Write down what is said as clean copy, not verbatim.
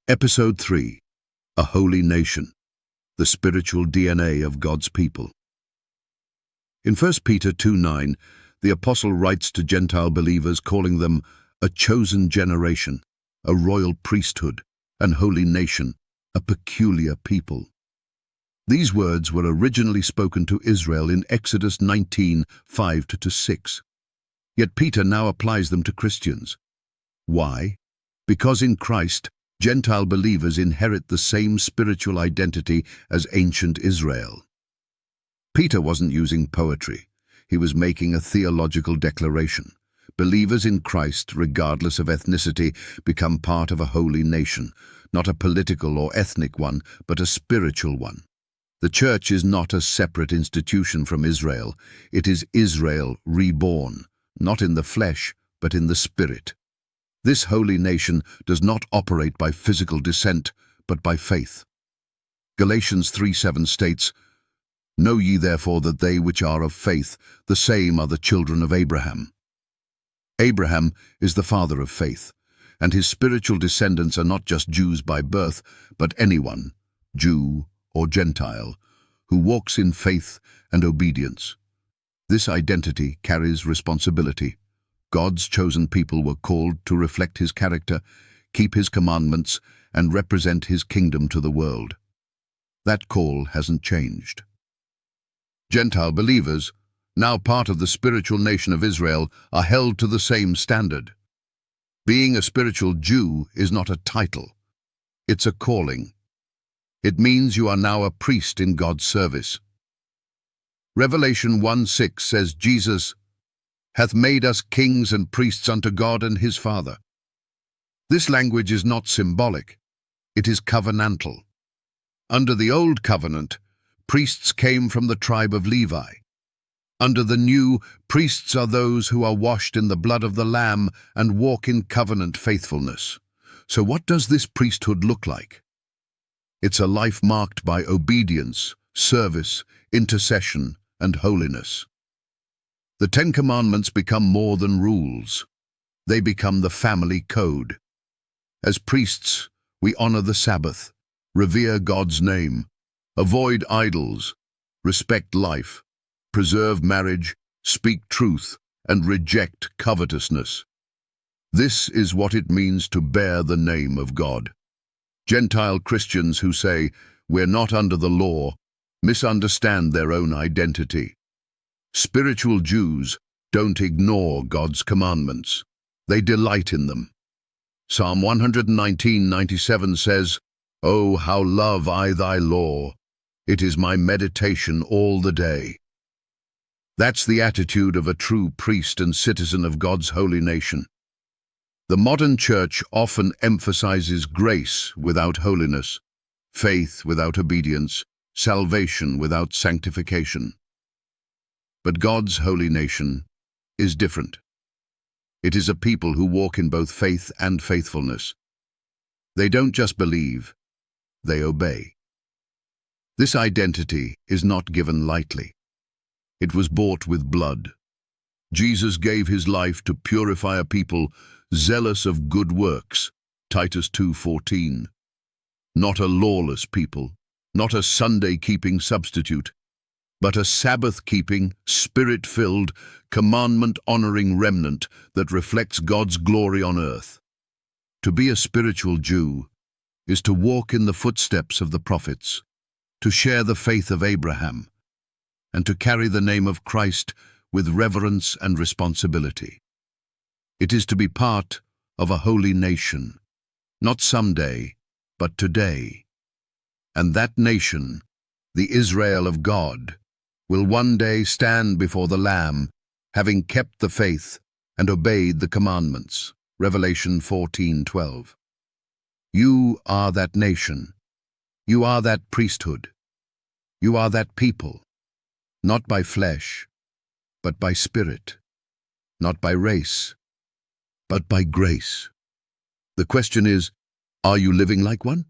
Episode 3. A Holy Nation. The Spiritual DNA of God's People. In 1 Peter 2:9, the Apostle writes to Gentile believers calling them a chosen generation, a royal priesthood, an holy nation, a peculiar people. These words were originally spoken to Israel in Exodus 19:5-6. Yet Peter now applies them to Christians. Why? Because in Christ, Gentile believers inherit the same spiritual identity as ancient Israel. Peter wasn't using poetry. He was making a theological declaration. Believers in Christ, regardless of ethnicity, become part of a holy nation, not a political or ethnic one, but a spiritual one. The church is not a separate institution from Israel. It is Israel reborn, not in the flesh, but in the spirit. This holy nation does not operate by physical descent, but by faith. Galatians 3:7 states, "Know ye therefore that they which are of faith, the same are the children of Abraham." Abraham is the father of faith, and his spiritual descendants are not just Jews by birth, but anyone, Jew or Gentile, who walks in faith and obedience. This identity carries responsibility. God's chosen people were called to reflect His character, keep His commandments, and represent His kingdom to the world. That call hasn't changed. Gentile believers, now part of the spiritual nation of Israel, are held to the same standard. Being a spiritual Jew is not a title. It's a calling. It means you are now a priest in God's service. Revelation 1:6 says Jesus hath made us kings and priests unto God and His Father. This language is not symbolic. It is covenantal. Under the Old Covenant, priests came from the tribe of Levi. Under the New, priests are those who are washed in the blood of the Lamb and walk in covenant faithfulness. So what does this priesthood look like? It's a life marked by obedience, service, intercession, and holiness. The 10 Commandments become more than rules. They become the family code. As priests, we honor the Sabbath, revere God's name, avoid idols, respect life, preserve marriage, speak truth, and reject covetousness. This is what it means to bear the name of God. Gentile Christians who say, "We're not under the law," misunderstand their own identity. Spiritual Jews don't ignore God's commandments. They delight in them. Psalm 119:97 says, "Oh, how love I thy law! It is my meditation all the day." That's the attitude of a true priest and citizen of God's holy nation. The modern church often emphasizes grace without holiness, faith without obedience, salvation without sanctification. But God's holy nation is different. It is a people who walk in both faith and faithfulness. They don't just believe, they obey. This identity is not given lightly. It was bought with blood. Jesus gave His life to purify a people zealous of good works, Titus 2:14. Not a lawless people, not a Sunday-keeping substitute, but a Sabbath-keeping, Spirit-filled, commandment-honoring remnant that reflects God's glory on earth. To be a spiritual Jew is to walk in the footsteps of the prophets, to share the faith of Abraham, and to carry the name of Christ with reverence and responsibility. It is to be part of a holy nation, not someday, but today. And that nation, the Israel of God, will one day stand before the Lamb, having kept the faith and obeyed the commandments. Revelation 14:12. You are that nation. You are that priesthood. You are that people, not by flesh, but by spirit, not by race, but by grace. The question is, are you living like one?